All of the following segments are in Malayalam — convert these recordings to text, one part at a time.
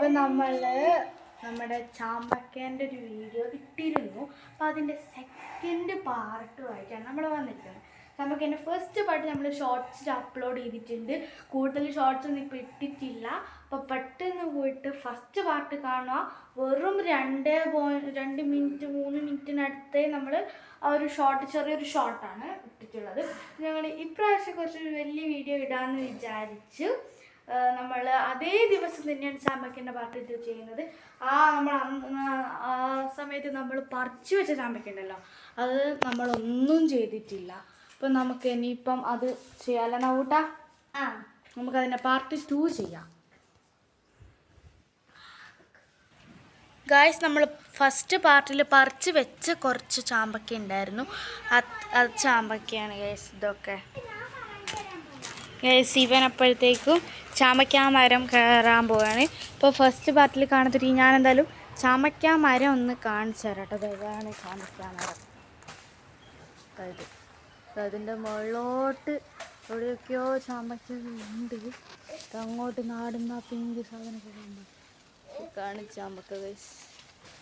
അപ്പം നമ്മുടെ ചാമ്പക്കേൻ്റെ ഒരു വീഡിയോ ഇട്ടിരുന്നു. അപ്പോൾ അതിൻ്റെ സെക്കൻഡ് പാർട്ടുമായിട്ടാണ് നമ്മൾ വന്നിരിക്കുന്നത്. ചാമ്പക്കേൻ്റെ ഫസ്റ്റ് പാർട്ട് നമ്മൾ ഷോർട്സിൽ അപ്ലോഡ് ചെയ്തിട്ടുണ്ട്. കൂടുതൽ ഷോർട്സ് ഒന്നും ഇപ്പോൾ ഇട്ടിട്ടില്ല. അപ്പോൾ പെട്ടെന്ന് പോയിട്ട് ഫസ്റ്റ് പാർട്ട് കാണുക. വെറും 2 മിനിറ്റ് 3 മിനിറ്റിനടുത്തേ നമ്മൾ ആ ഒരു ചെറിയൊരു ഷോർട്ടാണ് ഇട്ടിട്ടുള്ളത്. ഞങ്ങൾ ഇപ്രാവശ്യം കുറച്ചൊരു വലിയ വീഡിയോ ഇടാമെന്ന് വിചാരിച്ചു. നമ്മൾ അതേ ദിവസം തന്നെയാണ് ചാമ്പക്കേൻ്റെ പാർട്ട് ഇത് ചെയ്യുന്നത്. നമ്മൾ ആ സമയത്ത് നമ്മൾ പറിച്ചു വെച്ച ചാമ്പക്കുണ്ടല്ലോ, അത് നമ്മളൊന്നും ചെയ്തിട്ടില്ല. അപ്പം നമുക്ക് ഇനിയിപ്പം അത് ചെയ്യാലോ കൂട്ടാ. നമുക്കതിൻ്റെ പാർട്ട് 2 ചെയ്യാം. ഗായ്സ്, നമ്മൾ ഫസ്റ്റ് പാർട്ടിൽ പറിച്ച് വെച്ച കുറച്ച് ചാമ്പക്ക ഉണ്ടായിരുന്നു. അത് ചാമ്പക്കയാണ് ഗായ്സ്. ഇതൊക്കെ ഗായ്സ്, ഇവനപ്പോഴത്തേക്കും ചാമ്പക്ക മരം കയറാൻ പോവുകയാണ്. ഇപ്പോൾ ഫസ്റ്റ് പാർട്ടിൽ കാണത്തില്ല. ഞാൻ എന്തായാലും ചാമ്പക്ക മരം ഒന്ന് കാണിച്ചു തരാം കേട്ടോ. ഇതാണ് ചാമ്പക്ക മരം. അതിൻ്റെ മുകളിലോട്ട് എവിടെയൊക്കെയോ ചാമ്പക്ക ഉണ്ട്. അങ്ങോട്ട് നാടുന്ന പിങ്ക് സാധനമൊക്കെ കാണിച്ച് ചാമ്പക്ക ഗൈസ്.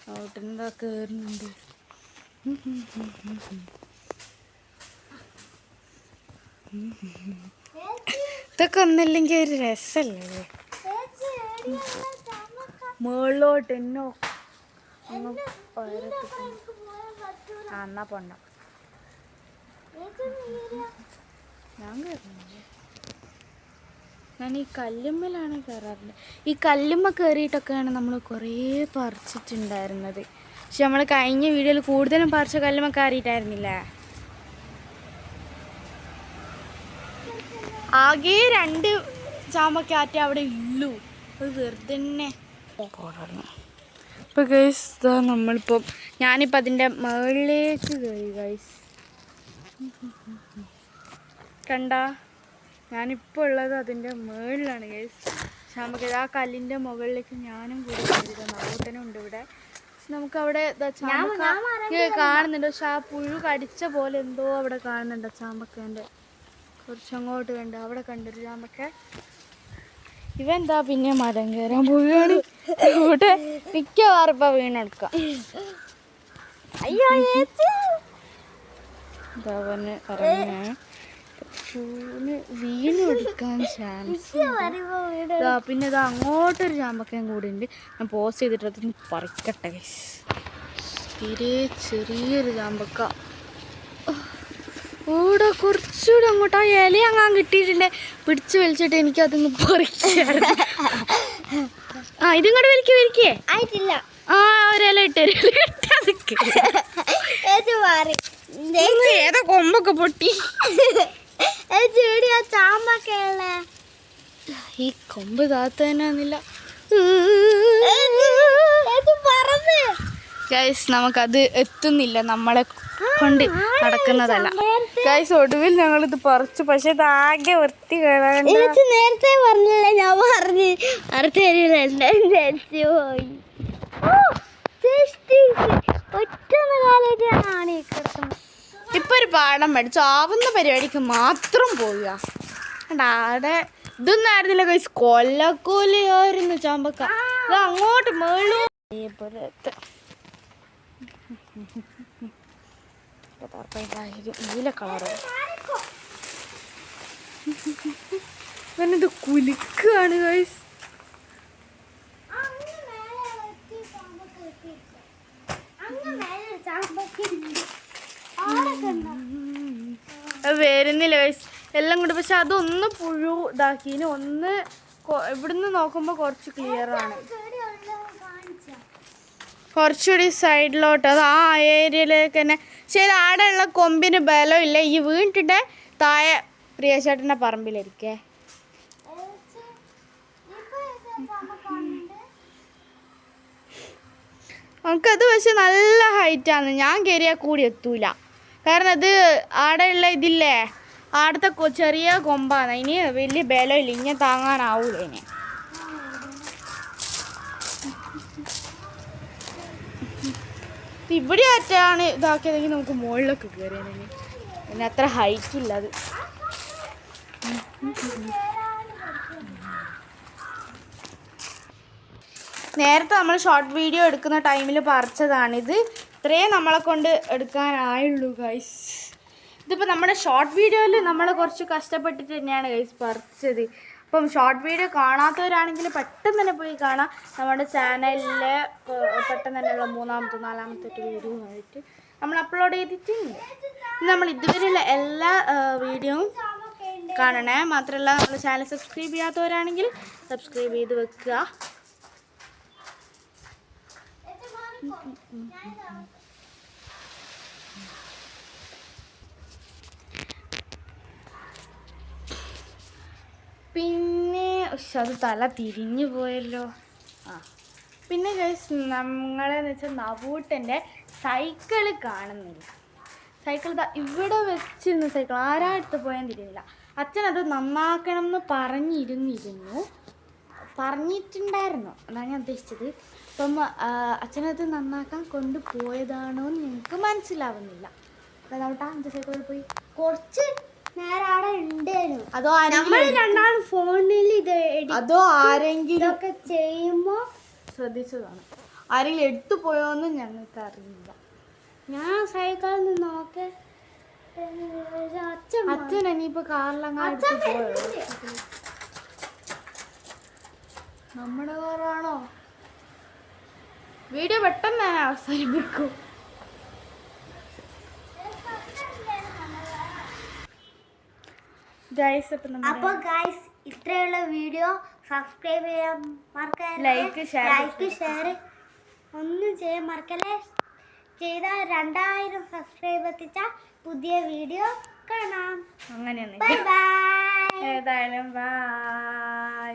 അങ്ങോട്ട് എന്താ കയറുന്നുണ്ട്. ഇതൊക്കെ ഒന്നില്ലെങ്കിൽ ഒരു രസമല്ലേ. മുകളിലോട്ട് എന്നോ അങ്ങ് എന്നാ പൊണ്ണ ഞാൻ കയറുന്നില്ല. ഞാൻ ഈ കല്ലുമ്മലാണ് കയറാറുണ്ട്. ഈ കല്ലുമ്മ കയറിയിട്ടൊക്കെയാണ് നമ്മൾ കുറേ പറിച്ചിട്ടുണ്ടായിരുന്നത്. പക്ഷെ നമ്മൾ കഴിഞ്ഞ വീഡിയോയിൽ കൂടുതലും പറിച്ച കല്ലുമ്മ കയറിയിട്ടായിരുന്നില്ല. ആകെ 2 ചാമ്പക്കാറ്റേ അവിടെ ഉള്ളൂ. അത് വെറുതെ തന്നെ. ഇപ്പോൾ ഗൈസ് നമ്മളിപ്പോൾ ഞാനിപ്പോൾ അതിൻ്റെ മുകളിലേക്ക് കയറി ഗൈസ്. കണ്ട, ഞാനിപ്പോൾ ഉള്ളത് അതിൻ്റെ മുകളിലാണ് ഗൈസ്. ചാമ്പക്ക ആ കല്ലിൻ്റെ മുകളിലേക്ക് ഞാനും കൂടി കയറിയത്. നവോട്ടനും ഉണ്ട് ഇവിടെ. നമുക്കവിടെ ചാമ്പക്ക കാണുന്നുണ്ട്. പക്ഷെ ആ പുഴു കടിച്ച പോലെ എന്തോ അവിടെ കാണുന്നുണ്ട്. ചാമ്പക്കേൻ്റെ കുറച്ചങ്ങോട്ട് കണ്ട് അവിടെ കണ്ടൊരു ചാമ്പക്ക. ഇവെന്താ പിന്നെ മരം കയറാൻ പോവുകയാണ്. ഇവിടെ മിക്കവാറും ഇപ്പം വീണെടുക്കാം. ഇതവന് ഇറങ്ങി വീണെടുക്കാൻ ചാൻസ്. പിന്നെ ഇത് അങ്ങോട്ടൊരു ചാമ്പക്കയും കൂടി ഉണ്ട്. ഞാൻ പോസ്റ്റ് ചെയ്തിട്ട് അതൊന്ന് പറിക്കട്ടെ. തീരെ ചെറിയൊരു ചാമ്പക്ക. ഇവിടെ കുറച്ചുകൂടെ അങ്ങോട്ട് ആ ഇല അങ്ങാൻ കിട്ടിയിട്ടുണ്ട്. പിടിച്ച് വലിച്ചിട്ട് എനിക്കതൊന്ന് പറിക്കാം. ഇതും കൂടെ വലിക്കേ ആയിട്ടില്ല. ഒരില ഏതോ കൊമ്പൊക്കെ പൊട്ടി. ഈ കൊമ്പ് താത്തന്നില്ല ഗൈസ്. നമുക്കത് എത്തുന്നില്ല, നമ്മളെ കൊണ്ട് നടക്കുന്നതല്ല ഗൈസ്. ഒടുവിൽ ഞങ്ങളിത് പറിച്ചു. പക്ഷെ ഇത് ആകെ വൃത്തി കേടാണ്ട്. നേരത്തെ പറഞ്ഞില്ല, ഞാൻ പറഞ്ഞു ഇപ്പൊ ഒരു പാഠം പഠിച്ചു. ആവുന്ന പരിപാടിക്ക് മാത്രം പോവുക. അവിടെ ഇതൊന്നും ആയിരുന്നില്ല ഗൈസ്. കൊല്ലക്കോലയായിരുന്നു ചാമ്പക്ക. ഇത് അങ്ങോട്ട് മേളൂ നീല കളറ്. ഇത് കുലുക്കാണ് ഗൈസ്. വരുന്നില്ല ഗൈസ് എല്ലാം കൂടി. പക്ഷെ അതൊന്ന് പുഴു ഇതാക്കിന്. ഒന്ന് ഇവിടുന്ന് നോക്കുമ്പോൾ കുറച്ച് ക്ലിയറാണ്. കുറച്ചുകൂടി സൈഡിലോട്ട് അത് ആ ഏരിയയിലേക്ക് തന്നെ. പക്ഷേ ഇത് ആടെയുള്ള കൊമ്പിന് ബലമില്ല. ഈ വീണിട്ട് താഴെ പ്രിയചേട്ടൻ്റെ പറമ്പിലിരിക്കേ. നമുക്കത് പക്ഷെ നല്ല ഹൈറ്റാണ്. ഞാൻ കയറിയാൽ കൂടി എത്തൂല. കാരണം അത് ആടെയുള്ള ഇതില്ലേ, ആടത്തെ ചെറിയ കൊമ്പാണ്. അതിന് വലിയ ബലമില്ല. ഇങ്ങനെ താങ്ങാനാവൂല അതിന്. ഇവിടെ ആറ്റാണ് ഇതാക്കിയതെങ്കിൽ നമുക്ക് മുകളിലൊക്കെ കയറിയാൽ. പിന്നെ അത്ര ഹൈറ്റില്ല അത്. നേരത്തെ നമ്മൾ ഷോർട്ട് വീഡിയോ എടുക്കുന്ന ടൈമിൽ പറിച്ചതാണിത്. ഇത്രയും നമ്മളെ കൊണ്ട് എടുക്കാനായുള്ളൂ ഗൈസ്. ഇതിപ്പോൾ നമ്മുടെ ഷോർട്ട് വീഡിയോയിൽ നമ്മൾ കുറച്ച് കഷ്ടപ്പെട്ടിട്ട് തന്നെയാണ് ഗൈസ് പറിച്ചത്. അപ്പം ഷോർട്ട് വീഡിയോ കാണാത്തവരാണെങ്കിൽ പെട്ടെന്ന് തന്നെ പോയി കാണാം. നമ്മുടെ ചാനലിൽ പെട്ടെന്ന് തന്നെയുള്ള 3-ാമത്തെ 4-ാമത്തെ വീഡിയോ ആയിട്ട് നമ്മൾ അപ്ലോഡ് ചെയ്തിട്ടുണ്ട്. നമ്മൾ ഇതുവരെയുള്ള എല്ലാ വീഡിയോയും കാണണേ. മാത്രമല്ല നമ്മൾ ചാനൽ സബ്സ്ക്രൈബ് ചെയ്യാത്തവരാണെങ്കിൽ സബ്സ്ക്രൈബ് ചെയ്ത് വെക്കുക. പിന്നെ അത് തല തിരിഞ്ഞു പോയല്ലോ. പിന്നെ ഗൈസ് നമ്മളെന്ന് വെച്ചാൽ നവൂട്ടൻ്റെ സൈക്കിള് കാണുന്നില്ല. സൈക്കിൾ ഇവിടെ വെച്ചിരുന്ന സൈക്കിൾ ആരാ എടുത്ത് പോയെന്ന് തിരിയുന്നില്ല. അച്ഛനത് നന്നാക്കണം എന്ന് പറഞ്ഞിട്ടുണ്ടായിരുന്നു. അതാണ് ഞാൻ ഉദ്ദേശിച്ചത്. അപ്പം അച്ഛനത് നന്നാക്കാൻ കൊണ്ടുപോയതാണോ എന്ന് ഞങ്ങൾക്ക് മനസ്സിലാവുന്നില്ല. നവൂട്ടാ എൻ്റെ സൈക്കിളിൽ പോയി കുറച്ച് അതോ ആരെങ്കിലും ഒക്കെ ചെയ്യുമ്പോൾ ശ്രദ്ധിച്ചതാണ്. ആരെങ്കിലും എടുത്തു പോയോന്നും ഞങ്ങൾക്ക് അറിയില്ല. ഞാൻ സൈക്കിളിൽ നിന്ന് നോക്കെ അച്ഛൻ ഇനിയിപ്പോ കാറിലങ്ങാട്ട് പോയോ? നമ്മുടെ കാറാണോ? വീഡിയോ പെട്ടെന്ന് ഞാൻ അവസാനിപ്പിക്കും. അപ്പോൾ ഗൈസ് ഇത്രയുള്ള വീഡിയോ സബ്സ്ക്രൈബ് ചെയ്യാൻ മറക്കല്ലേ. ലൈക്ക് ഷെയർ ഒന്നും ചെയ്യാൻ മറക്കല്ലേ. ചെയ്താൽ 2000 സബ്സ്ക്രൈബ് എത്തിച്ചാൽ പുതിയ വീഡിയോ കാണാം. അങ്ങനെയാണ്. ഏതായാലും ബൈ.